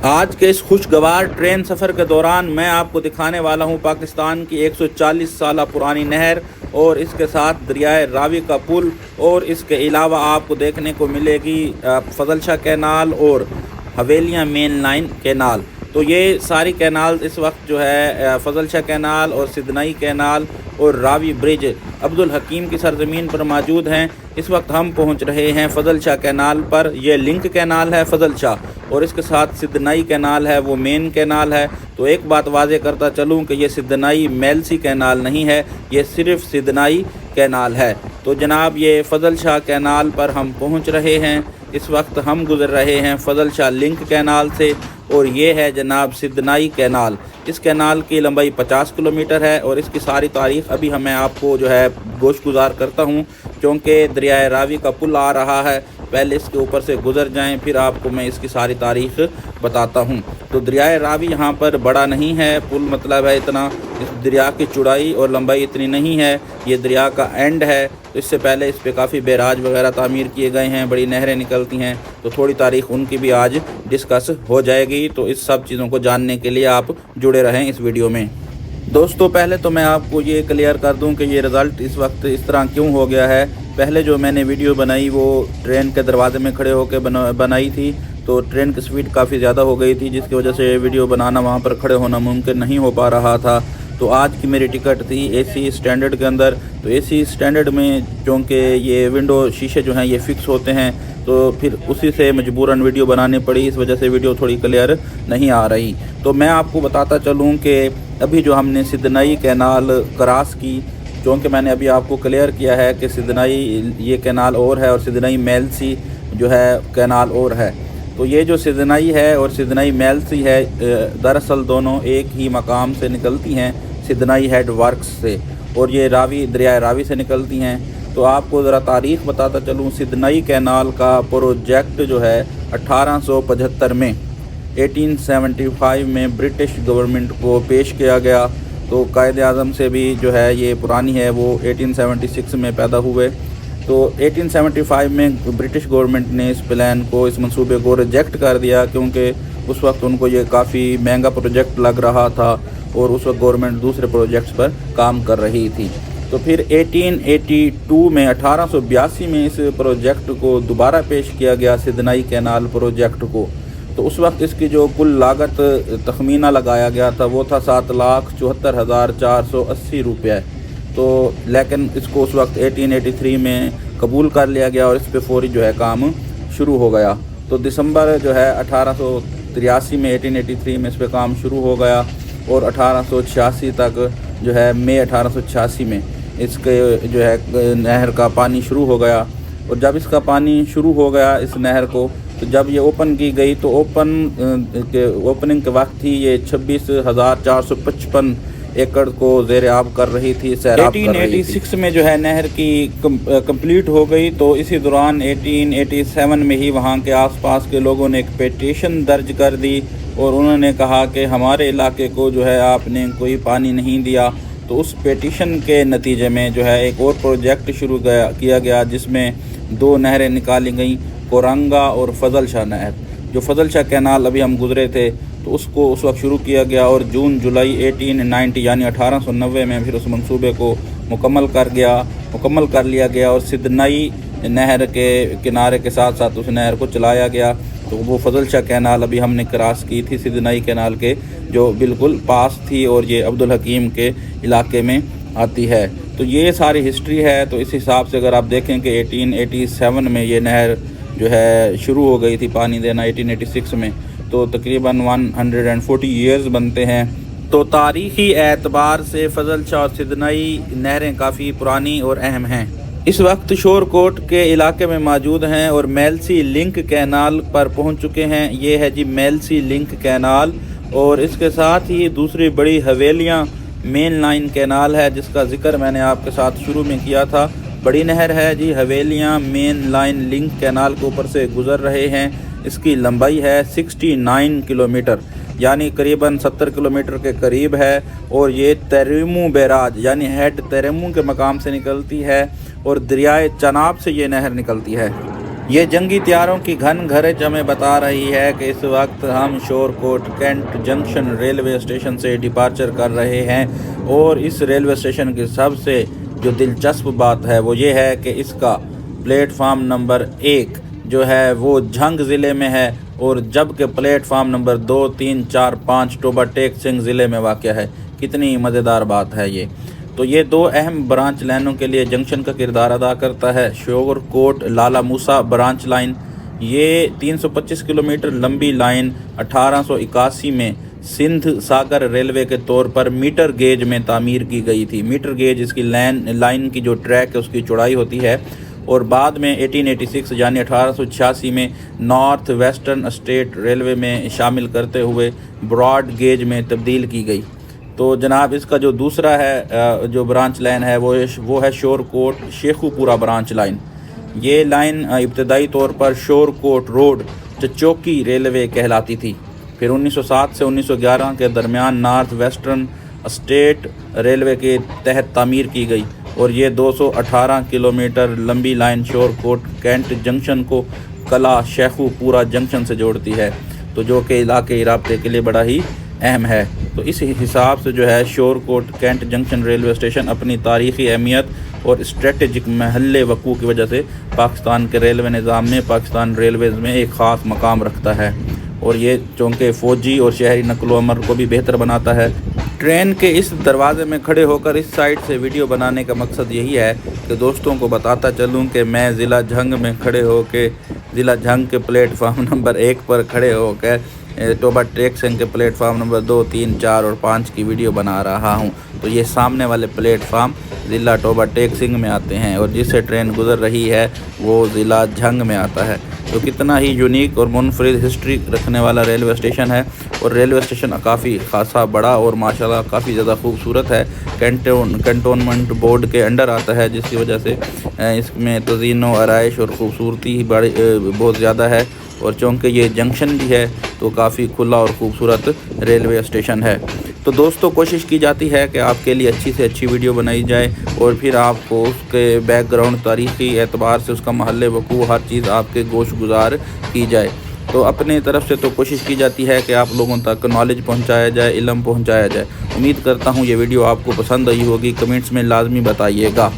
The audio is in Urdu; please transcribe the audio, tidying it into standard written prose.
آج کے اس خوشگوار ٹرین سفر کے دوران میں آپ کو دکھانے والا ہوں پاکستان کی 140 سالہ پرانی نہر اور اس کے ساتھ دریائے راوی کا پل، اور اس کے علاوہ آپ کو دیکھنے کو ملے گی فضل شاہ کینال اور حویلیاں مین لائن کینال۔ تو یہ ساری کینال اس وقت جو ہے فضل شاہ کینال اور سدنائی کینال اور راوی برج عبدالحکیم کی سرزمین پر موجود ہیں۔ اس وقت ہم پہنچ رہے ہیں فضل شاہ کینال پر۔ یہ لنک کینال ہے فضل شاہ، اور اس کے ساتھ سدنائی کینال ہے، وہ مین کینال ہے۔ تو ایک بات واضح کرتا چلوں کہ یہ سدنائی میلسی کینال نہیں ہے، یہ صرف سدنائی کینال ہے۔ تو جناب یہ فضل شاہ کینال پر ہم پہنچ رہے ہیں۔ اس وقت ہم گزر رہے ہیں فضل شاہ لنک کینال سے، اور یہ ہے جناب سدنائی کینال۔ اس کینال کی لمبائی 50 کلومیٹر ہے، اور اس کی ساری تاریخ ابھی میں آپ کو جو ہے گوش گزار کرتا ہوں، کیونکہ دریائے راوی کا پل آ رہا ہے۔ پہلے اس کے اوپر سے گزر جائیں، پھر آپ کو میں اس کی ساری تاریخ بتاتا ہوں۔ تو دریائے راوی یہاں پر بڑا نہیں ہے، پل مطلب ہے اتنا، اس دریا کی چوڑائی اور لمبائی اتنی نہیں ہے، یہ دریا کا اینڈ ہے۔ تو اس سے پہلے اس پہ کافی بیراج وغیرہ تعمیر کیے گئے ہیں، بڑی نہریں نکلتی ہیں، تو تھوڑی تاریخ ان کی بھی آج ڈسکس ہو جائے گی۔ تو اس سب چیزوں کو جاننے کے لیے آپ جڑے رہیں اس ویڈیو میں۔ دوستو پہلے تو میں آپ کو یہ کلیئر کر دوں کہ یہ رزلٹ اس وقت اس طرح کیوں ہو گیا ہے۔ پہلے جو میں نے ویڈیو بنائی وہ ٹرین کے دروازے میں کھڑے ہو کے بنائی تھی، تو ٹرین کی سپیڈ کافی زیادہ ہو گئی تھی، جس کی وجہ سے ویڈیو بنانا وہاں پر کھڑے ہونا ممکن نہیں ہو پا رہا تھا۔ تو آج کی میری ٹکٹ تھی اے سی اسٹینڈرڈ کے اندر۔ تو اے سی اسٹینڈرڈ میں چونکہ یہ ونڈو شیشے جو ہیں یہ فکس ہوتے ہیں، تو پھر اسی سے مجبوراً ویڈیو بنانی پڑی، اس وجہ سے ویڈیو تھوڑی کلیئر نہیں آ رہی۔ تو میں آپ کو بتاتا چلوں کہ ابھی جو ہم نے سدنائی کینال کراس کی، چونکہ میں نے ابھی آپ کو کلیئر کیا ہے کہ سدنائی یہ کینال اور ہے اور سدنائی میلسی جو ہے کینال اور ہے۔ تو یہ جو سدنائی ہے اور سدنائی میلسی ہے، دراصل دونوں ایک ہی مقام سے نکلتی ہیں، سدنائی ہیڈ ورکس سے، اور یہ راوی دریائے راوی سے نکلتی ہیں۔ تو آپ کو ذرا تاریخ بتاتا چلوں، سدنائی کینال کا پروجیکٹ جو ہے 1875 میں 1875 میں برٹش گورنمنٹ کو پیش کیا گیا۔ تو قائد اعظم سے بھی جو ہے یہ پرانی ہے، وہ 1876 میں پیدا ہوئے۔ تو 1875 میں برٹش گورنمنٹ نے اس پلان کو، اس منصوبے کو ریجیکٹ کر دیا، کیونکہ اس وقت ان کو یہ کافی مہنگا پروجیکٹ لگ رہا تھا، اور اس وقت گورنمنٹ دوسرے پروجیکٹس پر کام کر رہی تھی۔ تو پھر 1882 میں 1882 میں اس پروجیکٹ کو دوبارہ پیش کیا گیا، سدنائی کینال پروجیکٹ کو۔ تو اس وقت اس کی جو کل لاگت تخمینہ لگایا گیا تھا وہ تھا 7,74,480 روپے۔ تو لیکن اس کو اس وقت 1883 میں قبول کر لیا گیا، اور اس پہ فوری جو ہے کام شروع ہو گیا۔ تو دسمبر جو ہے 1883 میں 1883 میں اس پہ کام شروع ہو گیا، اور 1886 تک جو ہے مئی 1886 میں اس کے جو ہے نہر کا پانی شروع ہو گیا۔ اور جب اس کا پانی شروع ہو گیا اس نہر کو، تو جب یہ اوپن کی گئی تو اوپننگ کے وقت ہی یہ 26,455 ایکڑ کو زیر آب کر رہی تھی، سیراب کر رہی تھی۔ 1886 میں جو ہے نہر کی کمپلیٹ ہو گئی۔ تو اسی دوران 1887 میں ہی وہاں کے آس پاس کے لوگوں نے ایک پیٹیشن درج کر دی، اور انہوں نے کہا کہ ہمارے علاقے کو جو ہے آپ نے کوئی پانی نہیں دیا۔ تو اس پیٹیشن کے نتیجے میں جو ہے ایک اور پروجیکٹ شروع کیا گیا، جس میں 2 نہریں نکالی گئیں، کورنگا اور فضل شاہ نہر۔ جو فضل شاہ کینال ابھی ہم گزرے تھے تو اس کو اس وقت شروع کیا گیا، اور جون جولائی 1890 یعنی 1890 میں پھر اس منصوبے کو مکمل کر لیا گیا، اور سدنائی نہر کے کنارے کے ساتھ ساتھ اس نہر کو چلایا گیا۔ تو وہ فضل شاہ کینال ابھی ہم نے کراس کی تھی سدنائی کینال کے جو بالکل پاس تھی، اور یہ عبدالحکیم کے علاقے میں آتی ہے۔ تو یہ ساری ہسٹری ہے۔ تو اس حساب سے اگر آپ دیکھیں کہ 1887 میں یہ نہر جو ہے شروع ہو گئی تھی پانی دینا 1886 میں، تو تقریباً 140 ایئرز بنتے ہیں۔ تو تاریخی اعتبار سے فضل شاہ اور سدنائی نہریں کافی پرانی اور اہم ہیں۔ اس وقت شور کوٹ کے علاقے میں موجود ہیں اور میلسی لنک کینال پر پہنچ چکے ہیں۔ یہ ہے جی میلسی لنک کینال، اور اس کے ساتھ ہی دوسری بڑی حویلیاں مین لائن کینال ہے، جس کا ذکر میں نے آپ کے ساتھ شروع میں کیا تھا۔ بڑی نہر ہے جی حویلیاں مین لائن لنک کینال کے اوپر سے گزر رہے ہیں۔ اس کی لمبائی ہے 69 کلومیٹر، یعنی قریباً 70 کلومیٹر کے قریب ہے، اور یہ تیریمو بیراج یعنی ہیڈ تیریمو کے مقام سے نکلتی ہے، اور دریائے چناب سے یہ نہر نکلتی ہے۔ یہ جنگی طیاروں کی گھن گھرج ہمیں بتا رہی ہے کہ اس وقت ہم شور کوٹ کینٹ جنکشن ریلوے اسٹیشن سے ڈپارچر کر رہے ہیں، اور اس ریلوے اسٹیشن کی سب سے جو دلچسپ بات ہے وہ یہ ہے کہ اس کا پلیٹ فارم نمبر 1 جو ہے وہ جھنگ ضلع میں ہے، اور جبکہ پلیٹ فارم نمبر 2، 3، 4، 5 ٹوبہ ٹیک سنگھ ضلع میں واقع ہے۔ کتنی مزیدار بات ہے یہ! تو یہ دو اہم برانچ لائنوں کے لیے جنکشن کا کردار ادا کرتا ہے۔ شور کوٹ لالا موسا برانچ لائن، یہ 325 کلومیٹر لمبی لائن 1881 میں سندھ ساگر ریلوے کے طور پر میٹر گیج میں تعمیر کی گئی تھی۔ میٹر گیج اس کی لائن کی جو ٹریک ہے اس کی چوڑائی ہوتی ہے، اور بعد میں 1886 یعنی 1886 میں نارتھ ویسٹرن اسٹیٹ ریلوے میں شامل کرتے ہوئے براڈ گیج میں تبدیل کی گئی۔ تو جناب اس کا جو دوسرا ہے جو برانچ لائن ہے وہ ہے شور کوٹ شیخو پورہ برانچ لائن۔ یہ لائن ابتدائی طور پر شور کوٹ روڈ چچوکی ریلوے کہلاتی تھی، پھر 1907 سے 1911 کے درمیان نارتھ ویسٹرن اسٹیٹ ریلوے کے تحت تعمیر کی گئی، اور یہ 218 کلومیٹر لمبی لائن شور کوٹ کینٹ جنکشن کو کلا شیخو پورہ جنکشن سے جوڑتی ہے، تو جو کہ علاقے رابطے کے لیے بڑا ہی اہم ہے۔ تو اس حساب سے جو ہے شور کوٹ کینٹ جنکشن ریلوے اسٹیشن اپنی تاریخی اہمیت اور اسٹریٹجک محل وقوع کی وجہ سے پاکستان کے ریلوے نظام میں پاکستان ریلویز میں ایک خاص مقام رکھتا ہے، اور یہ چونکہ فوجی اور شہری نقل و حمل کو بھی بہتر بناتا ہے۔ ٹرین کے اس دروازے میں کھڑے ہو کر اس سائڈ سے ویڈیو بنانے کا مقصد یہی ہے کہ دوستوں کو بتاتا چلوں کہ میں ضلع جھنگ میں کھڑے ہو کے ضلع جھنگ کے پلیٹ فارم نمبر 1 پر کھڑے ہو کر ٹوبہ ٹیک سنگھ کے پلیٹ فارم نمبر 2، 3، 4 اور 5 کی ویڈیو بنا رہا ہوں۔ تو یہ سامنے والے پلیٹ فارم ضلع ٹوبہ ٹیک سنگھ میں آتے ہیں، اور جس سے ٹرین گزر رہی ہے وہ ضلع جھنگ میں آتا ہے۔ تو کتنا ہی یونیک اور منفرد ہسٹری رکھنے والا ریلوے اسٹیشن ہے، اور ریلوے اسٹیشن کافی خاصا بڑا اور ماشاءاللہ کافی زیادہ خوبصورت ہے۔ کنٹونمنٹ بورڈ کے انڈر آتا ہے، جس کی وجہ سے اس میں تزئین و آرائش اور خوبصورتی بہت زیادہ ہے، اور چونکہ یہ جنکشن بھی ہے تو کافی کھلا اور خوبصورت ریلوے اسٹیشن ہے۔ تو دوستوں کوشش کی جاتی ہے کہ آپ کے لیے اچھی سے اچھی ویڈیو بنائی جائے، اور پھر آپ کو اس کے بیک گراؤنڈ تاریخی اعتبار سے اس کا محل وقوع ہر چیز آپ کے گوش گزار کی جائے۔ تو اپنے طرف سے تو کوشش کی جاتی ہے کہ آپ لوگوں تک نالج پہنچایا جائے، علم پہنچایا جائے۔ امید کرتا ہوں یہ ویڈیو آپ کو پسند آئی ہوگی، کمنٹس میں لازمی بتائیے گا۔